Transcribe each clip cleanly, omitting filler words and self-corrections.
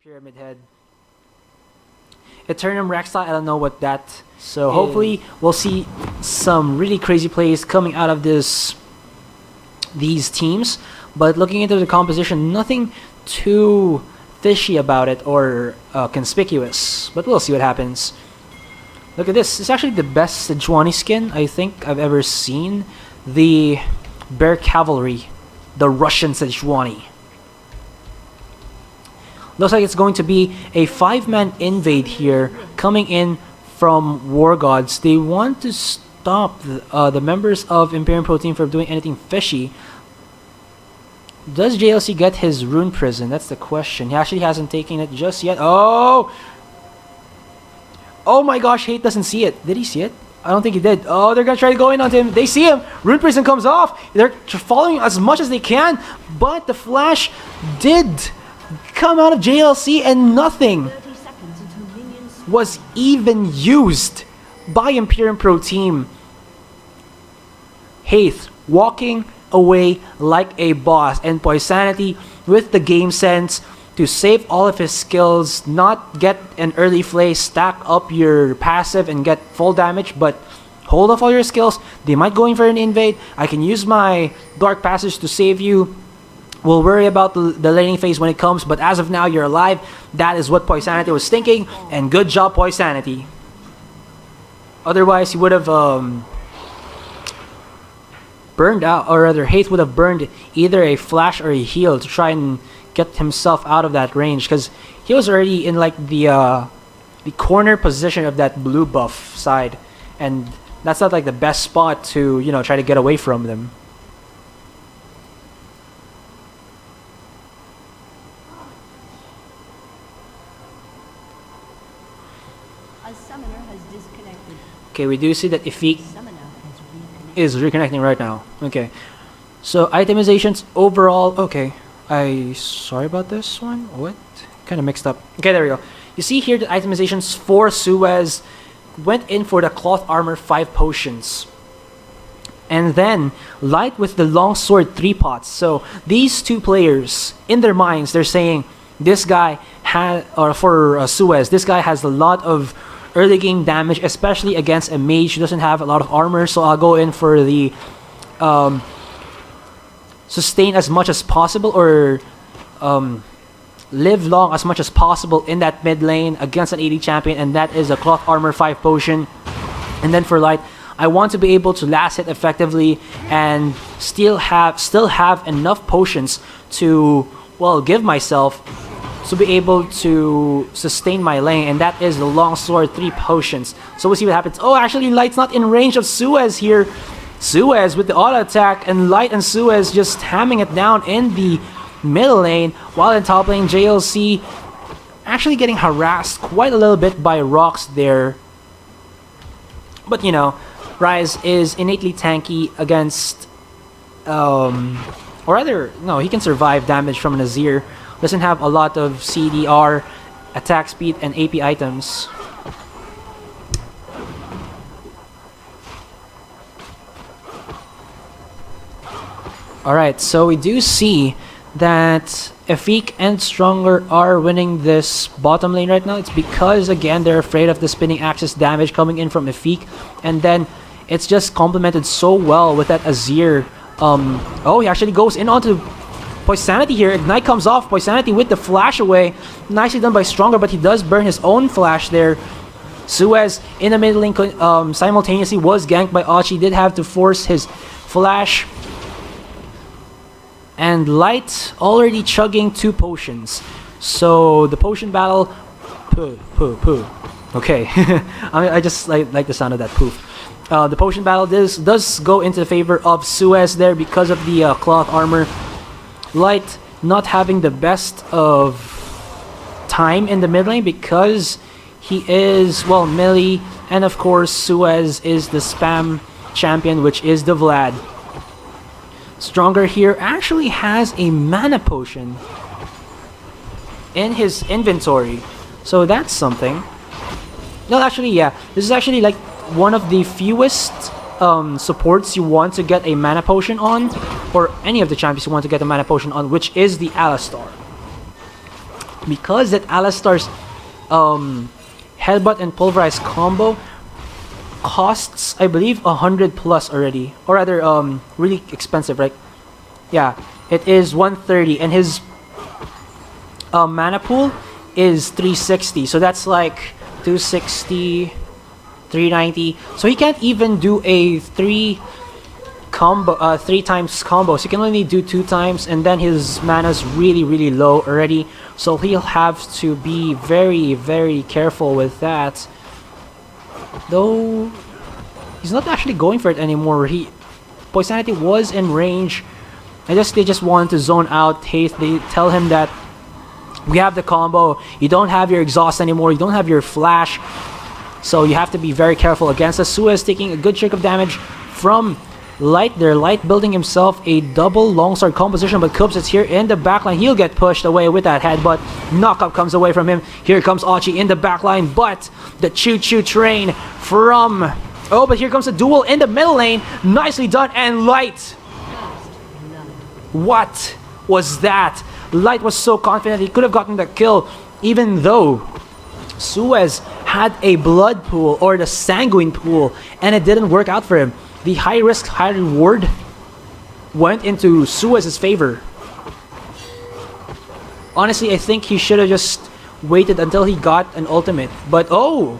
Pyramid Head. Eternum Rexile, I don't know what that. So hopefully we'll see some really crazy plays coming out of these teams. But looking into the composition, nothing too fishy about it or conspicuous. But we'll see what happens. Look at this. It's actually the best Sejuani skin I think I've ever seen. The Bear Cavalry, the Russian Sejuani. Looks like it's going to be a 5-man invade here coming in from WarGods. They want to stop the members of Imperium Pro Team from doing anything fishy. Does JLC get his Rune Prison? That's the question. He actually hasn't taken it just yet. Oh! Oh my gosh, Hate doesn't see it. Did he see it? I don't think he did. Oh, they're going to try to go in onto him. They see him. Rune Prison comes off. They're following as much as they can. But the flash did come out of JLC and nothing was even used by Imperium Pro Team. Haith walking away like a boss, and Poisanity with the game sense to save all of his skills, not get an early flay, stack up your passive and get full damage, but hold off all your skills. They might go in for an invade. I can use my Dark Passage to save you. We'll worry about the laning phase when it comes, but as of now, you're alive. That is what Poisanity was thinking, and good job, Poisanity. Otherwise, he would have burned out, or rather, Haith would have burned either a flash or a heal to try and get himself out of that range, because he was already in like the corner position of that blue buff side, and that's not like the best spot to, you know, try to get away from them. Okay, we do see that Ifik is reconnecting right now. Okay, so itemizations overall. Okay, sorry about this one. What? Kind of mixed up. Okay, there we go. You see here the itemizations for Suez went in for the cloth armor 5 potions, and then Light with the long sword 3 pots. So these two players, in their minds, they're saying this guy had, or for Suez, this guy has a lot of early game damage, especially against a mage who doesn't have a lot of armor. So I'll go in for the sustain as much as possible, or live long as much as possible in that mid lane against an AD champion, and that is a cloth armor 5 potion. And then for Light, I want to be able to last hit effectively and still have enough potions to, well, give myself to be able to sustain my lane, and that is the long sword 3 potions. So we'll see what happens. Oh, actually Light's not in range of Suez here. Suez with the auto attack, and Light and Suez just hamming it down in the middle lane, while in top lane JLC actually getting harassed quite a little bit by rocks there. But you know, Rise is innately tanky against or rather, no, he can survive damage from Nazir. Doesn't have a lot of CDR, attack speed, and AP items. Alright, so we do see that Efik and Stronger are winning this bottom lane right now. It's because, again, they're afraid of the spinning axis damage coming in from Efik, and then it's just complemented so well with that Azir. Oh, he actually goes in onto Poisanity here. Ignite comes off. Poisanity with the flash away. Nicely done by Stronger, but he does burn his own flash there. Suez in the middle lane simultaneously was ganked by Achi. Did have to force his flash. And Light already chugging 2 potions. So the potion battle... Poo. Okay. I just like the sound of that poof. The potion battle does go into the favor of Suez there because of the cloth armor. Light not having the best of time in the mid lane because he is, well, melee, and of course Suez is the spam champion, which is the Vlad. Stronger here actually has a mana potion in his inventory, so that's something. No, actually, yeah, this is actually like one of the fewest supports you want to get a mana potion on, or any of the champions you want to get a mana potion on, which is the Alistar. because that Alistar's headbutt and pulverize combo costs, I believe, 100 plus already, or rather, really expensive, right? Yeah, it is 130, and his mana pool is 360, so that's like 260, 390. So he can't even do a three times combo. So he can only do 2 times, and then his mana's really low already. So he'll have to be very careful with that. Though he's not actually going for it anymore. Poisanity was in range. They just wanted to zone out Haste. They tell him that we have the combo. You don't have your exhaust anymore. You don't have your flash. So you have to be very careful against us. Suez taking a good chunk of damage from Light there. Light building himself a double longsword composition, but Coops is here in the backline. He'll get pushed away with that headbutt. Knockup comes away from him. Here comes Achi in the backline, but the choo-choo train from... Oh, but here comes a duel in the middle lane. Nicely done, and Light. What was that? Light was so confident he could have gotten the kill, even though Suez had a blood pool, or the sanguine pool, and it didn't work out for him. The high risk, high reward went into Suez's favor. Honestly, I think he should have just waited until he got an ultimate. But oh!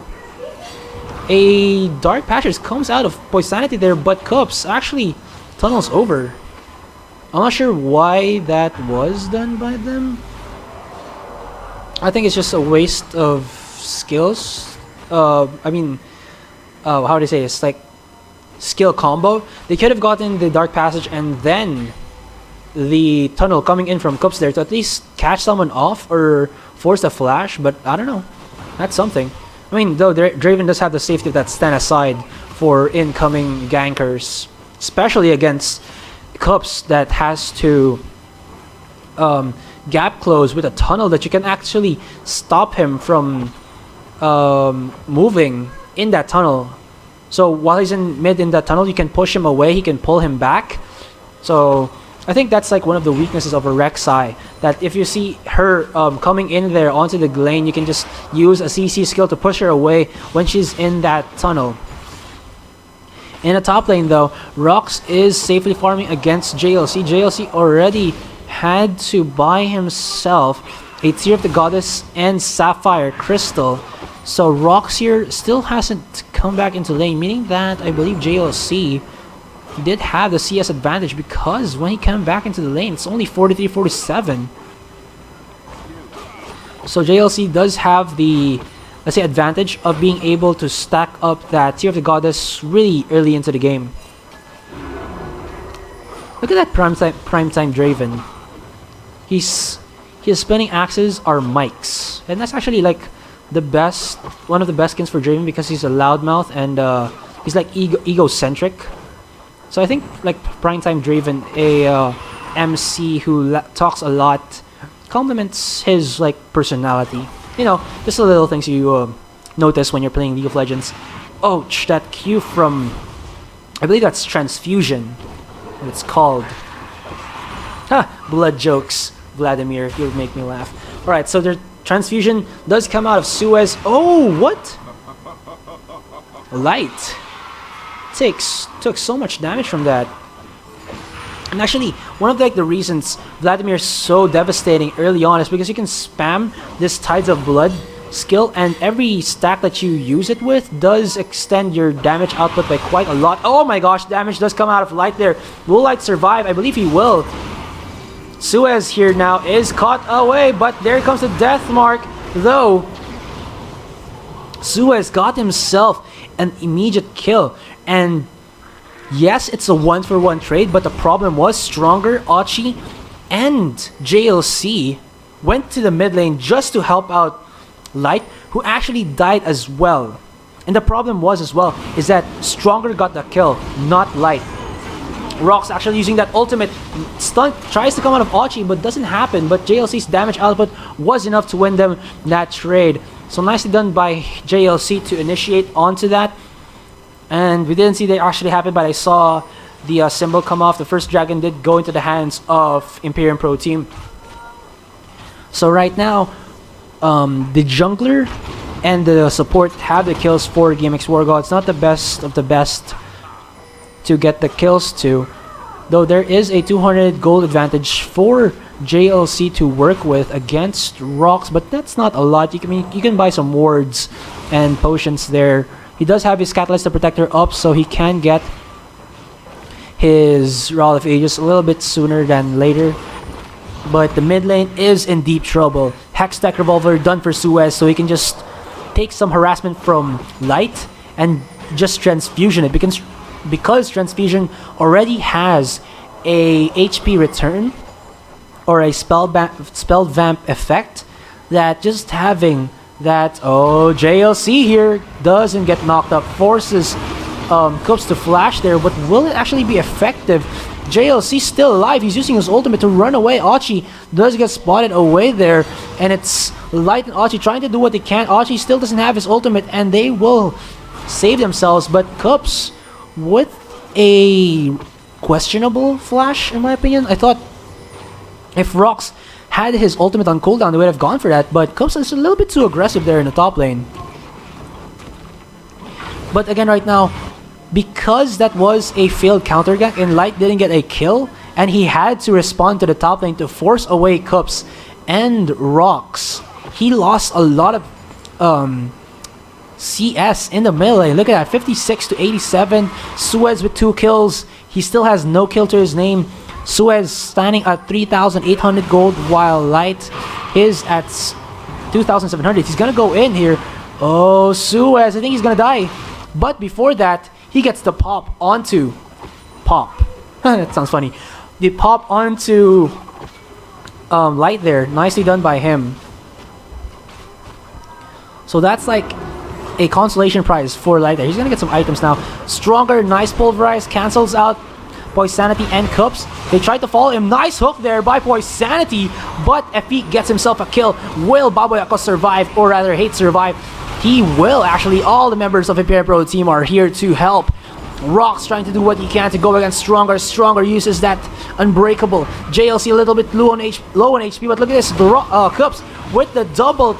A Dark Passage comes out of Poisanity there, but Cups actually tunnels over. I'm not sure why that was done by them. I think it's just a waste of skills. How do you say this? Like, skill combo. They could have gotten the Dark Passage and then the tunnel coming in from Cups there to at least catch someone off or force a flash, but I don't know. That's something. I mean, though Draven does have the safety of that stand aside for incoming gankers, especially against Cups that has to gap close with a tunnel that you can actually stop him from moving in that tunnel. So while he's in mid in that tunnel, you can push him away, he can pull him back. So I think that's like one of the weaknesses of a Rek'Sai, that if you see her coming in there onto the lane, you can just use a CC skill to push her away when she's in that tunnel. In the top lane though, Rox is safely farming against JLC. JLC already had to buy himself a Tear of the Goddess and Sapphire Crystal. So Rox here still hasn't come back into lane, meaning that I believe JLC did have the CS advantage, because when he came back into the lane, it's only 43-47. So JLC does have the, let's say, advantage of being able to stack up that Tear of the Goddess really early into the game. Look at that primetime Draven. His spinning axes are mics, and that's actually like one of the best skins for Draven, because he's a loudmouth and he's like egocentric. So I think like primetime Draven, a MC who talks a lot, complements his like personality. You know, just the little things you notice when you're playing League of Legends. Ouch, that Q from, I believe that's Transfusion, what it's called. Ha! Blood jokes, Vladimir, you'll make me laugh. Alright, so their Transfusion does come out of Suez. Oh, what? Light took so much damage from that. And actually, one of the reasons Vladimir is so devastating early on is because you can spam this Tides of Blood skill, and every stack that you use it with does extend your damage output by quite a lot. Oh my gosh, damage does come out of Light there. Will Light survive? I believe he will. Suez here now is caught away, but there comes the death mark, though. Suez got himself an immediate kill, and yes, it's a 1-for-1 trade, but the problem was stronger Achi and JLC went to the mid lane just to help out Light, who actually died as well. And the problem was as well is that Stronger got the kill, not Light. Rox actually using that ultimate stun, tries to come out of Achi, but doesn't happen. But JLC's damage output was enough to win them that trade. So nicely done by JLC to initiate onto that. And we didn't see that actually happen, but I saw the symbol come off. The first dragon did go into the hands of Imperium Pro Team. So right now, the jungler and the support have the kills for GameX.Wargods. Not the best of the best to get the kills to, though there is a 200 gold advantage for JLC to work with against Rocks, but that's not a lot. You can buy some wards and potions there. He does have his Catalyst the Protector up, so he can get his Rod of Ages a little bit sooner than later. But the mid lane is in deep trouble. Hextech Revolver done for Suez, so he can just take some harassment from Light and just transfusion it, because transfusion already has a HP return or a spell vamp effect, that just having that, oh, JLC here doesn't get knocked up, forces Coops to flash there, but will it actually be effective? JLC still alive, he's using his ultimate to run away. Archie does get spotted away there, and it's Light and Archie trying to do what they can. Archie still doesn't have his ultimate, and they will save themselves, but Coops with a questionable flash, in my opinion. I thought if Rox had his ultimate on cooldown, they would have gone for that, but Coops is a little bit too aggressive there in the top lane. But again, right now, because that was a failed counter gank and Light didn't get a kill, and he had to respond to the top lane to force away Coops and Rox, he lost a lot of CS in the middle lane. Look at that, 56 to 87. Suez with 2 kills. He still has no kill to his name. Suez standing at 3,800 gold, while Light is at 2,700. He's gonna go in here. Oh, Suez, I think he's gonna die. But before that, he gets the pop onto... that sounds funny. The pop onto Light there. Nicely done by him. So that's like a consolation prize for Light there. He's gonna get some items now. Stronger, nice pulverize, cancels out Poisanity and Coops. They tried to follow him. Nice hook there by Poisanity, but Efik gets himself a kill. Will Baboyako survive, or rather Hate survive? He will actually. All the members of the Imperial Pro team are here to help. Rock's trying to do what he can to go against Stronger. Stronger uses that Unbreakable. JLC a little bit low on HP, but look at this. Coops with the double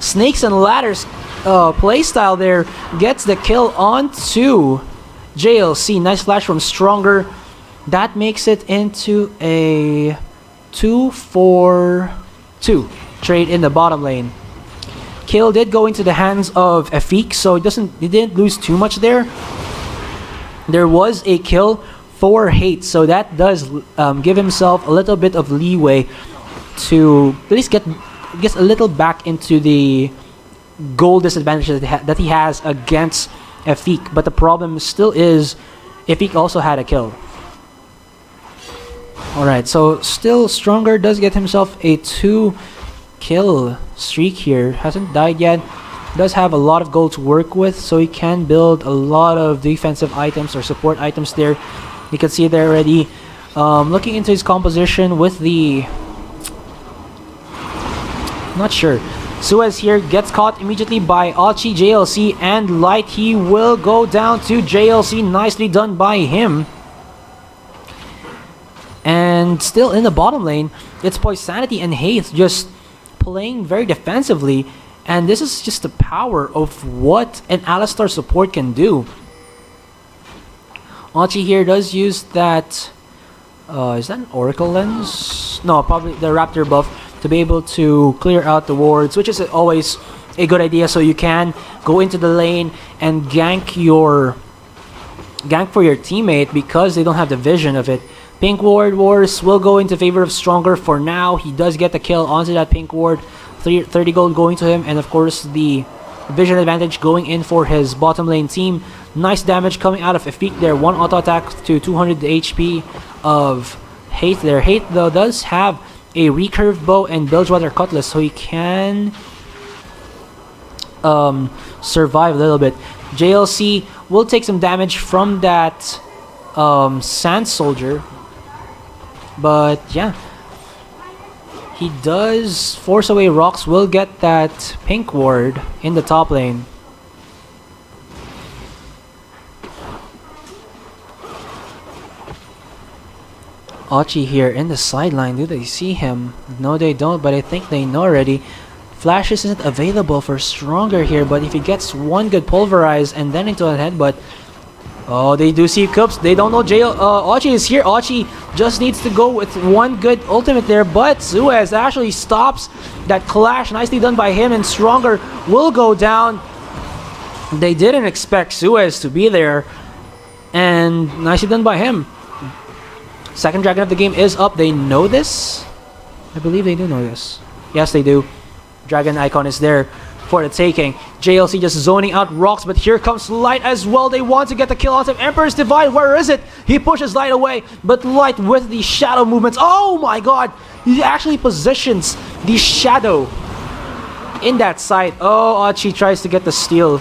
Snakes and Ladders playstyle there, gets the kill onto JLC. Nice flash from Stronger. That makes it into a 2-4-2 trade in the bottom lane. Kill did go into the hands of Efik, so he didn't lose too much there. There was a kill for Hate, so that does give himself a little bit of leeway to at least get a little back into the goal disadvantage that he has against Efik. But the problem still is Efik also had a kill. Alright, so still Stronger does get himself a 2-kill streak here. Hasn't died yet. Does have a lot of gold to work with, so he can build a lot of defensive items or support items there. You can see it there already. Looking into his composition with the... not sure. Suez here gets caught immediately by Archie, JLC, and Light. He will go down to JLC. Nicely done by him. And still in the bottom lane, it's Poisanity and Haze just playing very defensively. And this is just the power of what an Alistar support can do. Archie here does use that... is that an Oracle Lens? No, probably the Raptor buff to be able to clear out the wards, which is always a good idea, so you can go into the lane and gank for your teammate because they don't have the vision of it. Pink Ward Wars will go into favor of Stronger for now. He does get the kill onto that Pink Ward. 30 gold going to him, and of course the vision advantage going in for his bottom lane team. Nice damage coming out of Efik there. 1 auto attack to 200 HP of Hate there. Hate though does have a recurve bow and Bilgewater Cutlass, so he can survive a little bit. JLC will take some damage from that Sand Soldier, but yeah, he does force away rocks. Will get that Pink Ward in the top lane. Archie here in the sideline. Do they see him? No, they don't, but I think they know already. Flashes isn't available for Stronger here, but if he gets one good pulverize and then into a headbutt. Oh, they do see Cups. They don't know Archie is here. Archie just needs to go with one good ultimate there, but Suez actually stops that clash. Nicely done by him, and Stronger will go down. They didn't expect Suez to be there, and nicely done by him. Second dragon of the game is up. They know this? I believe they do know this. Yes, they do. Dragon icon is there for the taking. JLC just zoning out Rocks, but here comes Light as well. They want to get the kill out of Emperor's Divide. Where is it? He pushes Light away, but Light with the shadow movements. Oh my god! He actually positions the shadow in that side. Oh, Archie tries to get the steal.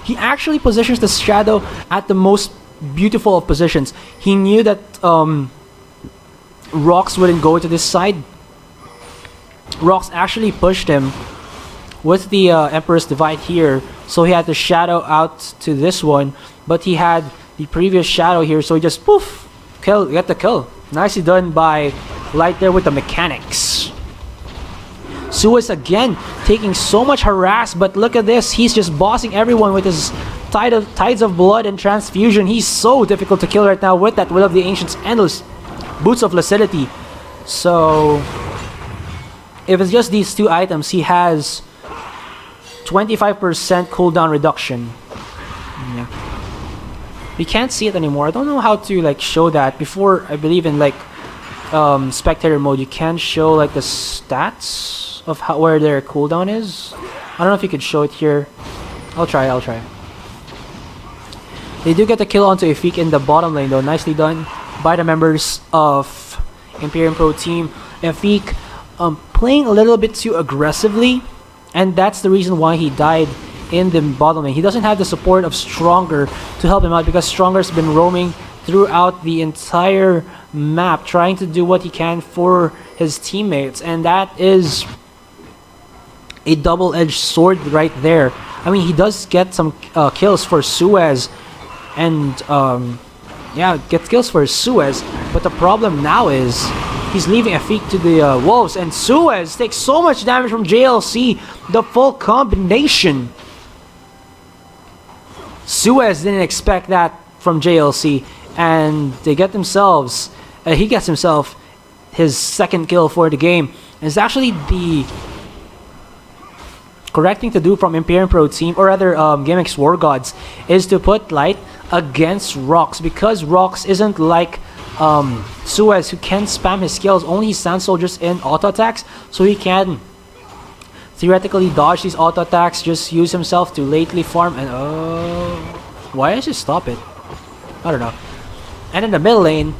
He actually positions the shadow at the most beautiful of positions. He knew that Rocks wouldn't go to this side. Rocks actually pushed him with the Emperor's Divide here, so he had the shadow out to this one, but he had the previous shadow here, so he just poof, get the kill. Nicely done by Light there with the mechanics. Suez again taking so much harass, but look at this, he's just bossing everyone with his Tides of Blood and Transfusion. He's so difficult to kill right now with that Will of the Ancients Endless Boots of Lucidity. So if it's just these two items, he has 25% cooldown reduction. Yeah. We can't see it anymore. I don't know how to like show that. Before, I believe in like spectator mode, you can show like the stats of where their cooldown is. I don't know if you could show it here. I'll try. They do get the kill onto Efik in the bottom lane though. Nicely done by the members of Imperium Pro Team. Efik playing a little bit too aggressively, and that's the reason why he died in the bottom lane. He doesn't have the support of Stronger to help him out, because Stronger's been roaming throughout the entire map trying to do what he can for his teammates, and that is a double-edged sword right there. I mean, he does get some kills for Suez, and yeah, gets kills for Suez, but the problem now is he's leaving Efik to the Wolves, and Suez takes so much damage from JLC. The full combination. Suez didn't expect that from JLC, and they get themselves, he gets himself his second kill for the game. It's actually the correct thing to do from Imperium Pro Team, or rather GameX.Wargods, is to put Light against Rocks, because Rocks isn't like Suez, who can spam his skills. Only his Sand Soldiers in auto attacks, so he can theoretically dodge these auto attacks, just use himself to lately farm, and why does he stop it? I don't know. And in the middle lane,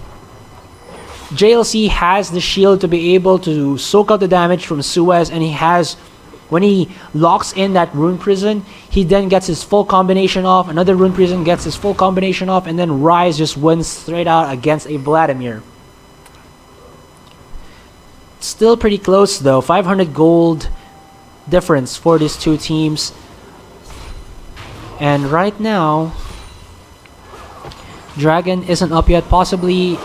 JLC has the shield to be able to soak out the damage from Suez, and he has, when he locks in that Rune Prison, he then gets his full combination off, another Rune Prison gets his full combination off, and then Rise just wins straight out against a Vladimir. Still pretty close though, 500 gold difference for these two teams. And right now, Dragon isn't up yet, possibly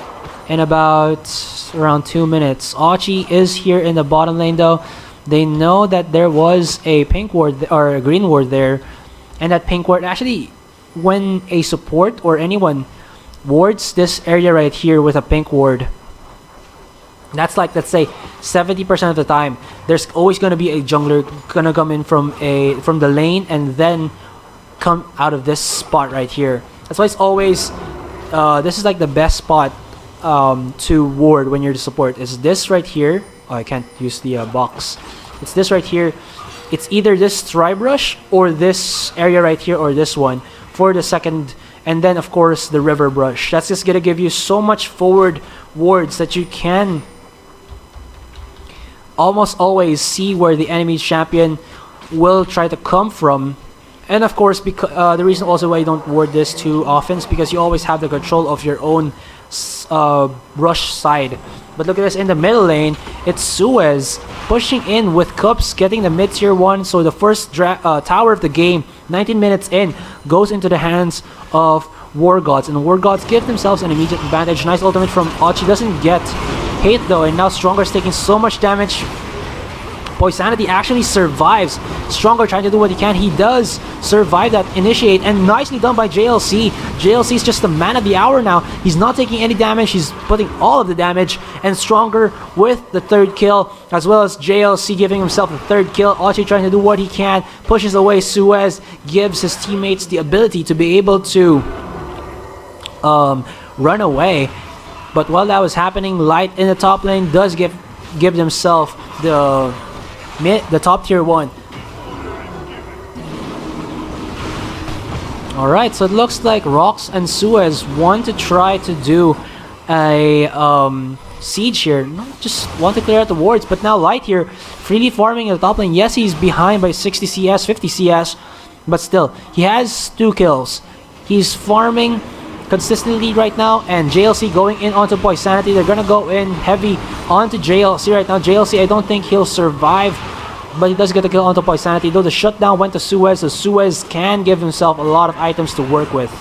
in about around 2 minutes. Archie is here in the bottom lane though. They know that there was a pink ward or a green ward there, and that pink ward actually, when a support or anyone wards this area right here with a pink ward, that's like, let's say 70% of the time there's always going to be a jungler gonna come in from the lane and then come out of this spot right here. That's why it's always this is like the best spot to ward when you're the support. Is this right here. Oh, I can't use the box. It's this right here. It's either this Tribrush or this area right here, or this one for the second, and then of course the River Brush. That's just gonna give you so much forward wards that you can almost always see where the enemy champion will try to come from. And of course, because the reason also why you don't ward this too often is because you always have the control of your own rush side. But look at this in the middle lane. It's Suez pushing in with Cups, getting the mid-tier 1. So the first tower of the game, 19 minutes in, goes into the hands of Wargods, and Wargods give themselves an immediate advantage. Nice ultimate from Archie, doesn't get hate though, and now Stronger's taking so much damage. Poisanity actually survives. Stronger trying to do what he can. He does survive that initiate, and nicely done by JLC. JLC is just the man of the hour now. He's not taking any damage. He's putting all of the damage, and Stronger with the third kill, as well as JLC giving himself the third kill. Archie trying to do what he can, pushes away Suez, gives his teammates the ability to be able to run away. But while that was happening, Light in the top lane does give themselves the top tier 1. Alright, so it looks like Rox and Suez want to try to do a siege here. Not just want to clear out the wards, but now Light here freely farming in the top lane. Yes, he's behind by 60 CS, 50 CS, but still, he has 2 kills. He's farming consistently right now, and JLC going in onto Poisanity. They're gonna go in heavy onto JLC right now. JLC, I don't think he'll survive, but he does get a kill onto Poisanity, though the shutdown went to Suez, so Suez can give himself a lot of items to work with.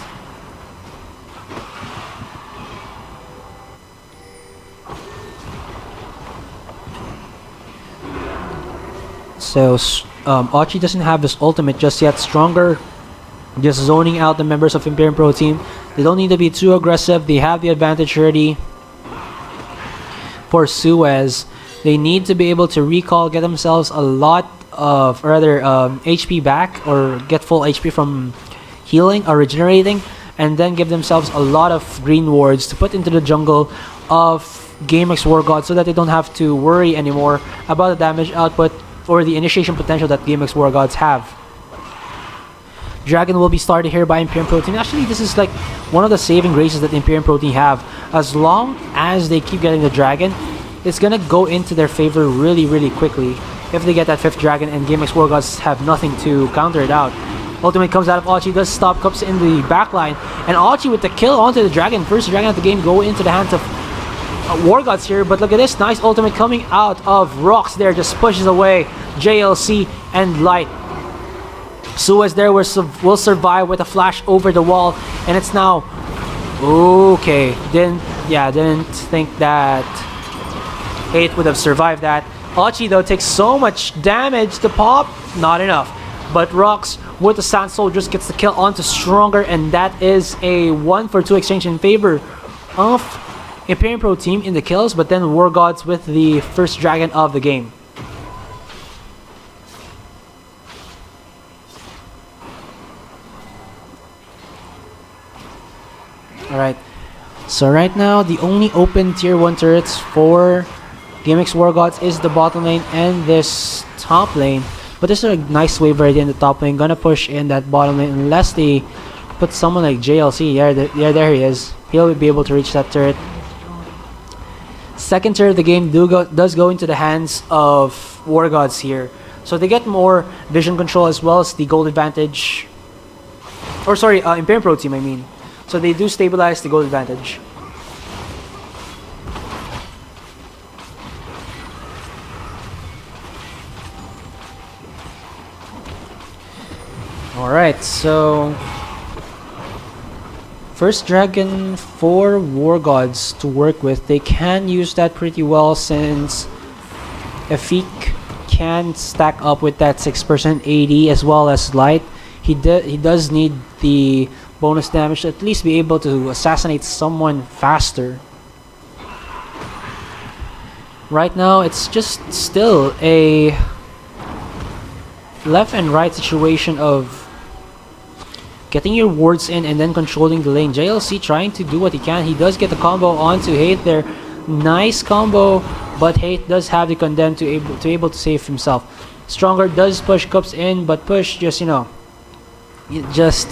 So Archie doesn't have his ultimate just yet. Stronger just zoning out the members of Imperium Pro team. They don't need to be too aggressive. They have the advantage already. For Suez, they need to be able to recall, get themselves a lot of, or rather, HP back, or get full HP from healing or regenerating, and then give themselves a lot of green wards to put into the jungle of GameX.Wargods, so that they don't have to worry anymore about the damage output or the initiation potential that GameX.Wargods have. Dragon will be started here by Imperium Pro team. Actually, this is like one of the saving graces that Imperium Pro team have. As long as they keep getting the Dragon, it's gonna go into their favor really, really quickly if they get that 5th Dragon and GameX.Wargods have nothing to counter it out. Ultimate comes out of Archie, does stop Cups in the backline, and Archie with the kill onto the Dragon. First Dragon of the game go into the hands of Wargods here, but look at this nice ultimate coming out of Rox there, just pushes away JLC and Light. Suez there will survive with a flash over the wall, and it's now okay. Didn't think that 8 would have survived that. Archie though takes so much damage to pop, not enough. But Rox with the Sand Soul just gets the kill onto Stronger, and that is a 1-for-2 exchange in favor of Imperium Pro team in the kills, but then Wargods with the first Dragon of the game. Alright, so right now the only open tier 1 turrets for GameX.Wargods is the bottom lane and this top lane. But there's a nice wave already in the top lane, gonna push in that bottom lane unless they put someone like JLC. Yeah, there he is. He'll be able to reach that turret. Second turret of the game does go into the hands of Wargods here. So they get more vision control as well as the gold advantage. Or sorry, Imperium Pro team I mean. So they do stabilize the gold advantage. Alright, so first Dragon for Wargods to work with. They can use that pretty well since Efik can stack up with that 6% AD as well as Light. He does need the bonus damage to at least be able to assassinate someone faster. Right now, it's just still a left and right situation of getting your wards in and then controlling the lane. JLC trying to do what he can. He does get the combo onto Hate there. Nice combo, but Hate does have the condemn to able to save himself. Stronger does push Cups in, but push just, you know, it just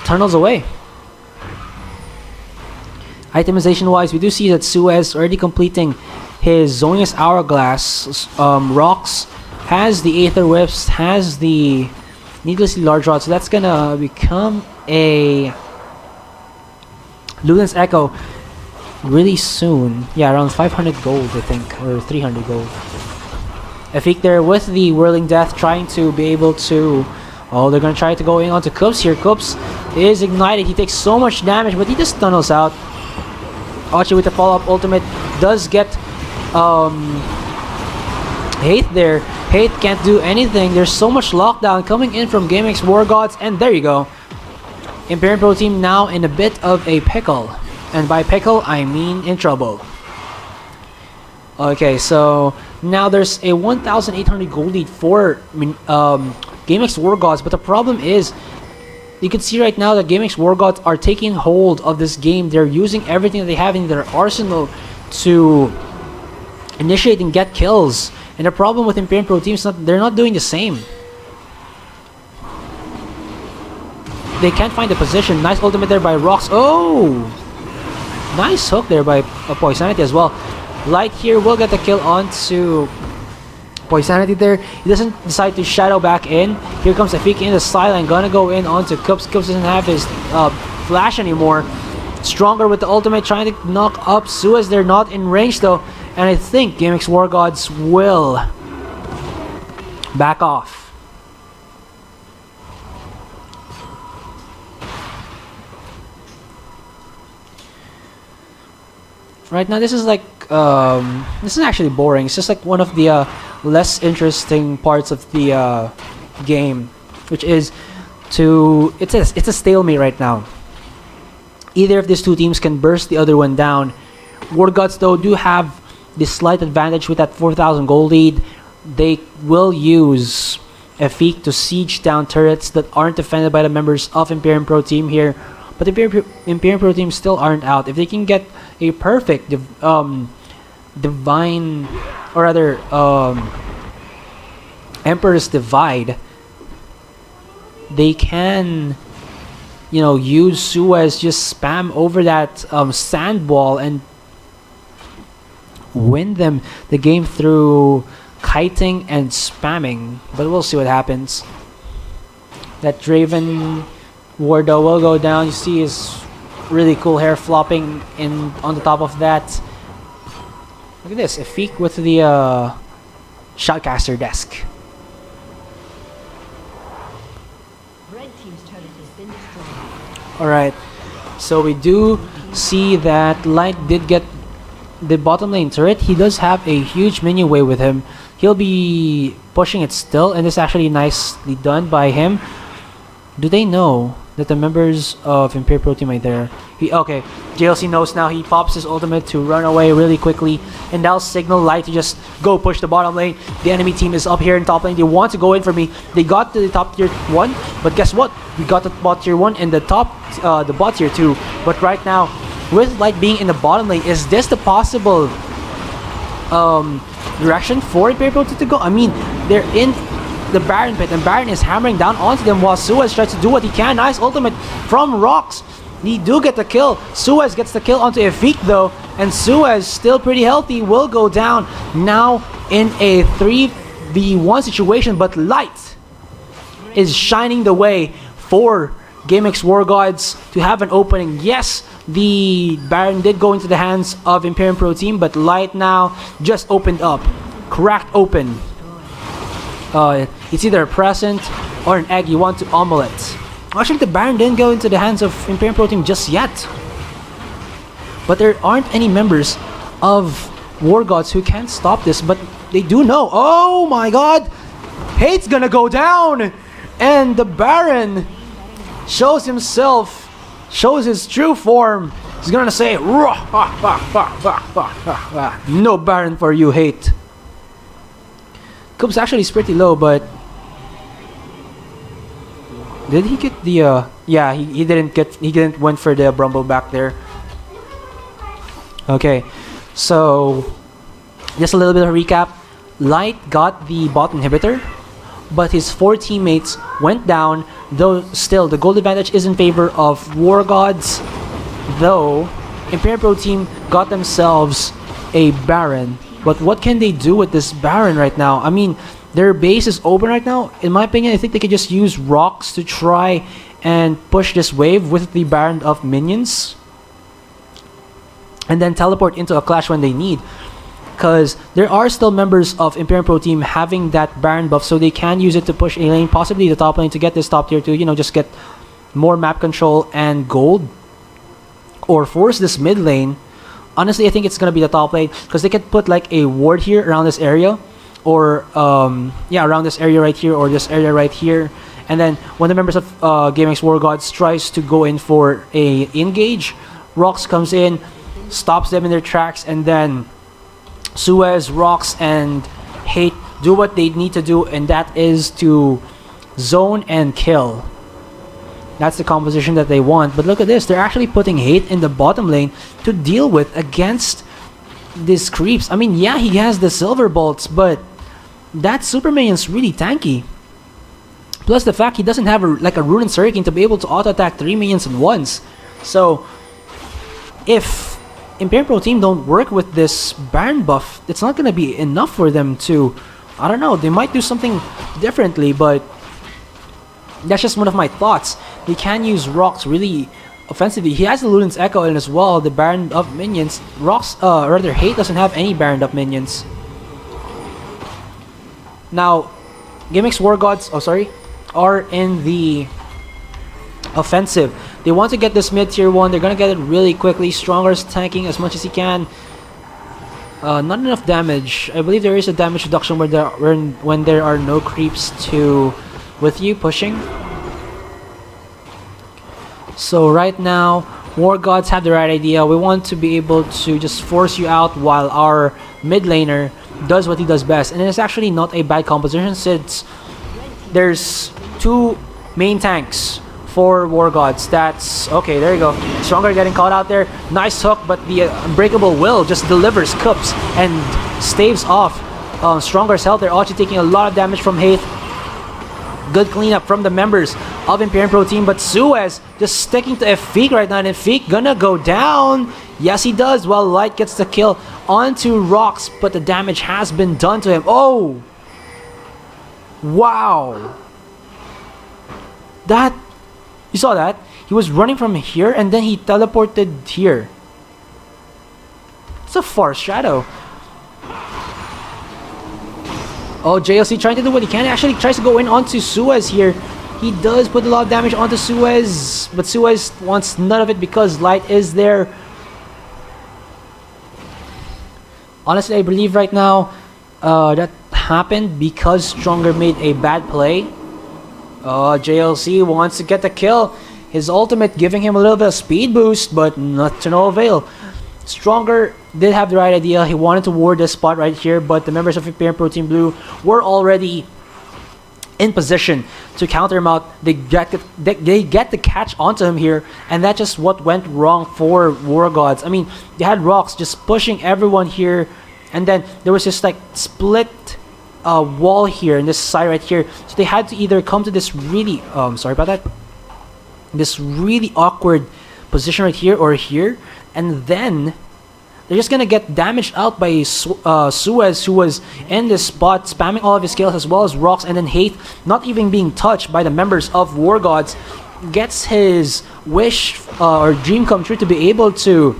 tunnels away. Itemization wise, we do see that Suez already completing his Zonius Hourglass. Rox has the Aether Whips, has the Needlessly Large Rod, so that's gonna become a Luden's Echo really soon. Yeah, around 500 gold I think, or 300 gold. Efik there with the Whirling Death trying to be able to... Oh, they're gonna try to go in onto Kups here. Kups is ignited. He takes so much damage, but he just tunnels out. Archie with the follow-up ultimate does get Hate there. Hate can't do anything. There's so much lockdown coming in from GameX.Wargods, and there you go. Imperial Pro Team now in a bit of a pickle. And by pickle, I mean in trouble. Okay, so now there's a 1,800 gold lead for GameX.Wargods, but the problem is, you can see right now that GameX.Wargods are taking hold of this game. They're using everything that they have in their arsenal to initiate and get kills. And the problem with Imperial Pro Team is they're not doing the same. They can't find the position. Nice ultimate there by Rox. Oh! Nice hook there by Poisanity as well. Light here will get the kill onto Poisanity there. He doesn't decide to shadow back in. Here comes Afik in the sideline. Gonna go in onto Kups. Kups doesn't have his flash anymore. Stronger with the ultimate, trying to knock up Suez. They're not in range though. And I think GameX.Wargods will back off. Right now, this is like this is actually boring. It's just like one of the less interesting parts of the game, which is it's a stalemate right now. Either of these two teams can burst the other one down. Wargods though do have this slight advantage with that 4,000 gold lead. They will use Efik to siege down turrets that aren't defended by the members of Imperial Pro Team here. But the Imperial Pro Team still aren't out. If they can get a perfect divine, or rather Emperor's Divide, they can, you know, use Suez, just spam over that sand wall and win them the game through kiting and spamming. But we'll see what happens. That Draven Wardo will go down. You see his really cool hair flopping in on the top of that. Look at this, Efik with the Shoutcaster desk. Red team's turret has been destroyed. Alright, so we do see that Light did get the bottom lane turret. He does have a huge minion wave with him. He'll be pushing it still, and it's actually nicely done by him. Do they know that the members of Imperial Pro Team are there? Okay, JLC knows now. He pops his ultimate to run away really quickly, and that'll signal Light to just go push the bottom lane. The enemy team is up here in top lane. They want to go in for me. They got to the top tier 1, but guess what? We got the bot tier 1 and the bot tier 2. But right now, with Light being in the bottom lane, is this the possible direction for Imperial Pro Team to go? I mean, they're in the Baron pit, and Baron is hammering down onto them while Suez tries to do what he can. Nice ultimate from Rox. He do get the kill. Suez gets the kill onto Efik though, and Suez, still pretty healthy, will go down now in a 3v1 situation, but Light is shining the way for GameX.Wargods to have an opening. Yes, the Baron did go into the hands of Imperial Pro Team, but Light now just opened up, cracked open. It's either a present or an egg you want to omelette. Actually, the Baron didn't go into the hands of Imperial Pro Team just yet. But there aren't any members of Wargods who can stop this, but they do know. Oh my god! Hate's gonna go down! And the Baron shows himself, shows his true form. He's gonna say, no Baron for you, Hate. Cubs actually is pretty low, but did he get the yeah, he didn't went for the Brumble back there. Okay, so just a little bit of a recap. Light got the bot inhibitor, but his 4 teammates went down, though still the gold advantage is in favor of Wargods, though Imperial Pro Team got themselves a Baron. But what can they do with this Baron right now? I mean, their base is open right now. In my opinion, I think they could just use rocks to try and push this wave with the Baron of minions, and then teleport into a clash when they need. Because there are still members of Imperial Pro Team having that Baron buff, so they can use it to push a lane, possibly the top lane, to get this top tier 2, you know, just get more map control and gold, or force this mid lane. Honestly, I think it's gonna be the top lane because they could put like a ward here around this area, or around this area right here, or this area right here. And then when the members of GameX.Wargods tries to go in for a engage, Rox comes in, stops them in their tracks, and then Suez, Rox, and Hate do what they need to do, and that is to zone and kill. That's the composition that they want. But look at this, they're actually putting Hate in the bottom lane to deal with against these creeps. I mean, yeah, he has the silver bolts, but that super minion's really tanky. Plus the fact he doesn't have a rune and Surricane to be able to auto attack 3 minions at once. So if Imperial Pro team don't work with this Baron buff, it's not gonna be enough for them to, I don't know, they might do something differently, but that's just one of my thoughts. They can use Rox really offensively. He has the Luden's Echo in as well, the Baron of minions. Rox, rather Hate doesn't have any Baron of minions. Now, GameX.Wargods, are in the offensive. They want to get this mid tier 1. They're gonna get it really quickly. Stronger's tanking as much as he can. Not enough damage. I believe there is a damage reduction when there are no creeps with you pushing. So right now, Wargods have the right idea. We want to be able to just force you out while our mid laner does what he does best. And it's actually not a bad composition since there's 2 main tanks for Wargods. That's okay. There you go. Stronger getting caught out there. Nice hook, but the Unbreakable Will just delivers cups and staves off Stronger's health. They're also taking a lot of damage from Hate. Good cleanup from the members of Imperial Pro team, but Suez just sticking to Efik right now, and Efik gonna go down. Yes, he does. Well, Light gets the kill onto Rox, but the damage has been done to him. Oh! Wow! That... You saw that? He was running from here and then he teleported here. It's a far shadow. Oh, JLC trying to do what he can. Actually tries to go in onto Suez here. He does put a lot of damage onto Suez, but Suez wants none of it because Light is there. Honestly, I believe right now that happened because Stronger made a bad play. JLC wants to get the kill. His ultimate giving him a little bit of speed boost, but not to no avail. Stronger did have the right idea. He wanted to ward this spot right here, but the members of Imperial Pro Team Blue were already in position to counter him out. They get the catch onto him here, and that's just what went wrong for Wargods. I mean, they had Rox just pushing everyone here, and then there was just like split wall here in this side right here. So they had to either come to this really this really awkward position right here or here, and then they're just gonna get damaged out by Suez, who was in this spot spamming all of his skills, as well as Rox, and then Hate, not even being touched by the members of Wargods, gets his wish or dream come true to be able to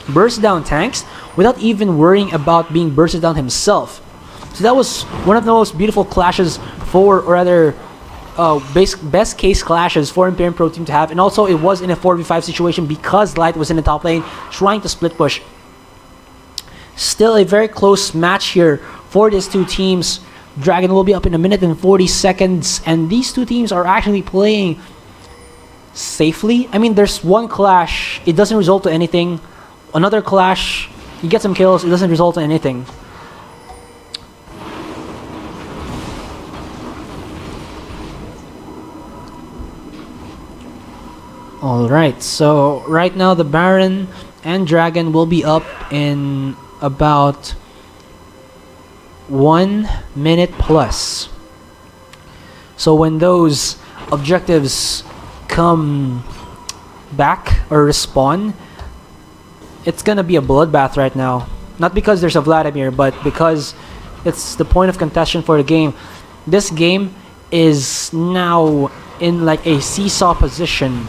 burst down tanks without even worrying about being bursted down himself. So that was one of the most beautiful clashes for, or rather, best case clashes for Imperial Pro Team to have. And also it was in a 4v5 situation because Light was in the top lane trying to split push. Still a very close match here for these two teams. Dragon will be up in a minute and 40 seconds, and these two teams are actually playing safely. I mean, there's one clash, it doesn't result to anything. Another clash, you get some kills, it doesn't result in anything. Alright, so right now the Baron and Dragon will be up in about 1 minute plus. So when those objectives come back or respawn, it's gonna be a bloodbath right now. Not because there's a Vladimir, but because it's the point of contention for the game. This game is now in like a seesaw position.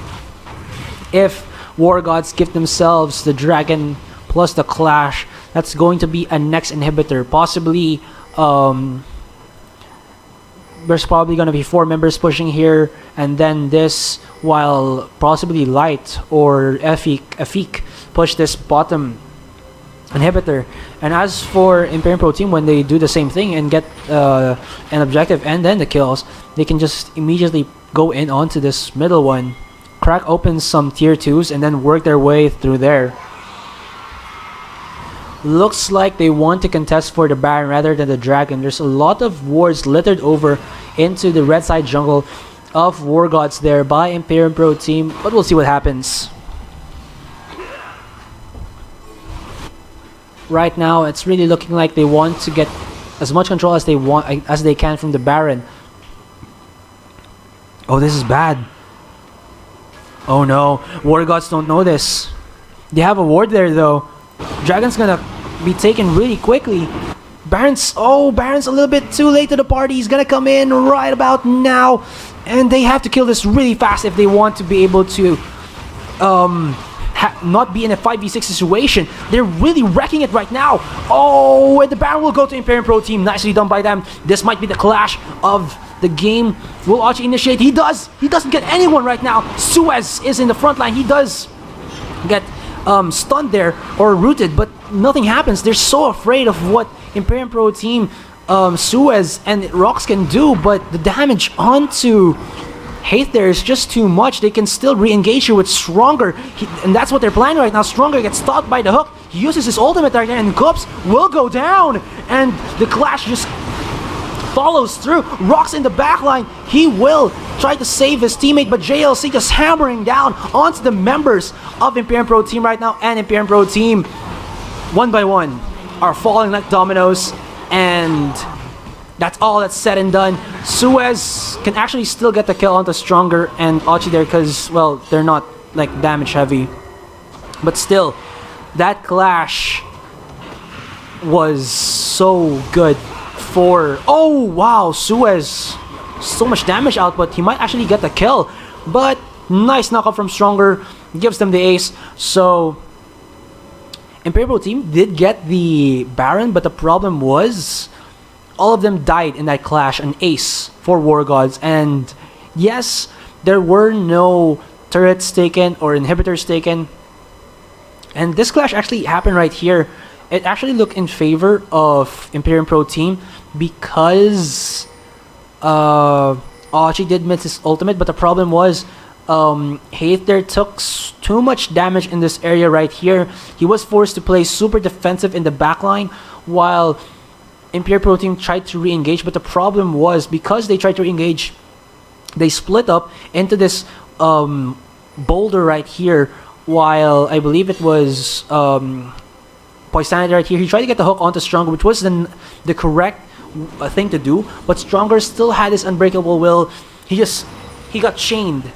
If Wargods give themselves the Dragon plus the Clash, that's going to be a next inhibitor. Possibly there's probably going to be 4 members pushing here, and then this, while possibly Light or Afik push this bottom inhibitor. And as for Imperium Pro Team, when they do the same thing and get an objective and then the kills, they can just immediately go in onto this middle one, crack open some tier 2s, and then work their way through there. Looks like they want to contest for the Baron rather than the Dragon. There's a lot of wards littered over into the red side jungle of Wargods there by Imperium Pro Team, but we'll see what happens. Right now, it's really looking like they want to get as much control as they can from the Baron. Oh, this is bad. Oh no, Wargods don't know this. They have a ward there though. Dragon's gonna be taken really quickly. Baron's a little bit too late to the party. He's gonna come in right about now, and they have to kill this really fast if they want to be able to not be in a 5v6 situation. They're really wrecking it right now. Oh, and the Baron will go to Imperium Pro Team. Nicely done by them. This might be the clash of the game. Will Archie initiate? He does. He doesn't get anyone right now. Suez is in the front line. He does get stunned there or rooted, but nothing happens. They're so afraid of what Imperium Pro Team, Suez and Rox can do, but the damage onto Hate there is just too much. They can still re-engage here with Stronger, and that's what they're planning right now. Stronger gets stopped by the hook. He uses his ultimate right there, and Gups will go down, and the clash just follows through. Rox in the backline. He will try to save his teammate, but JLC just hammering down onto the members of Imperium Pro Team right now, and Imperium Pro Team, one by one, are falling like dominoes, and that's all that's said and done. Suez can actually still get the kill onto Stronger and Archie there because, well, they're not like damage heavy. But still, that clash was so good for... Oh, wow, Suez. So much damage output. He might actually get the kill. But nice knockup from Stronger. Gives them the ace. So, Imperial Pro Team did get the Baron, but the problem was all of them died in that clash, an ace for Wargods. And yes, there were no turrets taken or inhibitors taken. And this clash actually happened right here. It actually looked in favor of Imperium Pro Team because Archie did miss his ultimate, but the problem was Haith there took too much damage in this area right here. He was forced to play super defensive in the backline while Imperial Pro Team tried to re-engage, but the problem was because they tried to re-engage, they split up into this boulder right here, while I believe it was Poisanity right here. He tried to get the hook onto Stronger, which was the correct thing to do, but Stronger still had his unbreakable will. He got chained.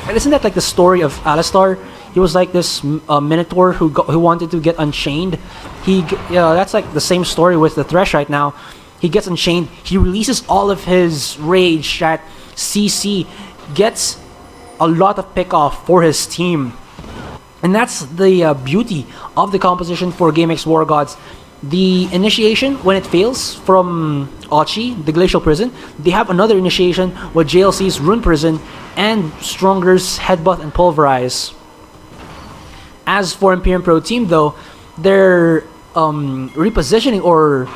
And isn't that like the story of Alistar? He was like this Minotaur who wanted to get unchained. That's like the same story with the Thresh right now. He gets unchained. He releases all of his rage at CC, gets a lot of pick off for his team. And that's the beauty of the composition for GameX.Wargods. The initiation, when it fails from Archie, the Glacial Prison, they have another initiation with JLC's Rune Prison and Stronger's Headbutt and Pulverize. As for Imperium Pro Team though, they're repositioning, or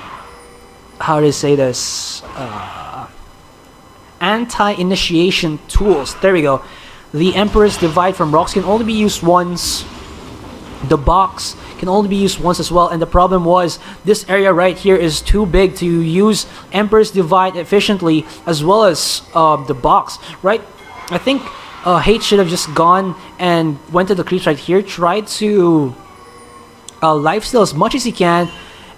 how do I say this? Anti-initiation tools. There we go. The Emperor's Divide from Rocks can only be used once. The box can only be used once as well, and the problem was this area right here is too big to use Emperor's Divide efficiently, as well as the box, right? I think Hate should have just gone and went to the creeps right here, tried to lifesteal as much as he can,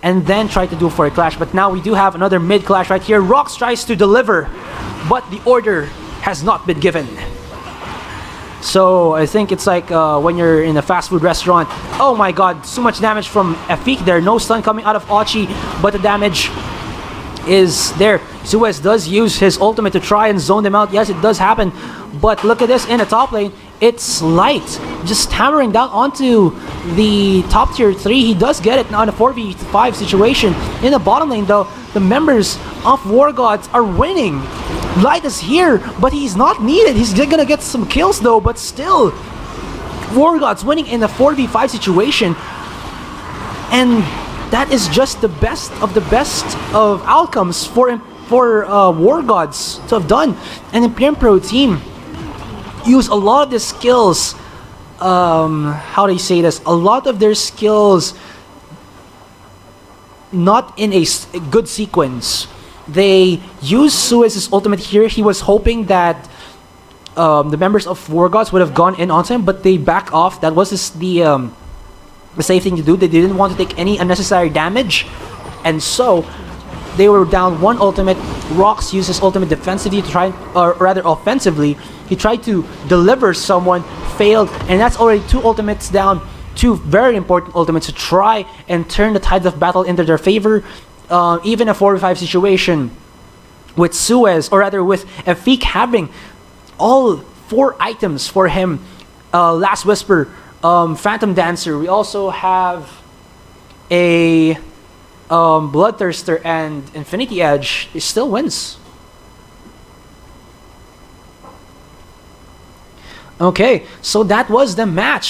and then try to do for a clash. But now we do have another mid clash right here. Rox tries to deliver, but the order has not been given. So I think it's like when you're in a fast food restaurant. Oh my god, so much damage from Afik there. No stun coming out of Archie, but the damage is there. Suez does use his ultimate to try and zone them out. Yes, it does happen. But look at this in the top lane. it's Light just hammering down onto the top tier 3. He does get it now in a 4v5 situation. In the bottom lane though, the members of WarGods are winning. Light is here, but he's not needed. He's gonna get some kills though, but still, WarGods winning in a 4v5 situation. And that is just the best of outcomes for WarGods to have done. And the PM Pro team use a lot of the skills, how do you say this? A lot of their skills not in a good sequence. They used Suez's ultimate here. He was hoping that the members of WarGods would have gone in onto him, but they back off. That was the safe thing to do. They didn't want to take any unnecessary damage, and so they were down one ultimate. Rox used his ultimate defensively to try, or rather offensively, he tried to deliver someone, failed, and that's already 2 ultimates down. 2 very important ultimates to try and turn the tides of battle into their favor. Even a 4v5 situation with Suez, or rather with Efik having all 4 items for him. Last Whisper, Phantom Dancer. We also have a Bloodthirster and Infinity Edge. He still wins. Okay, so that was the match.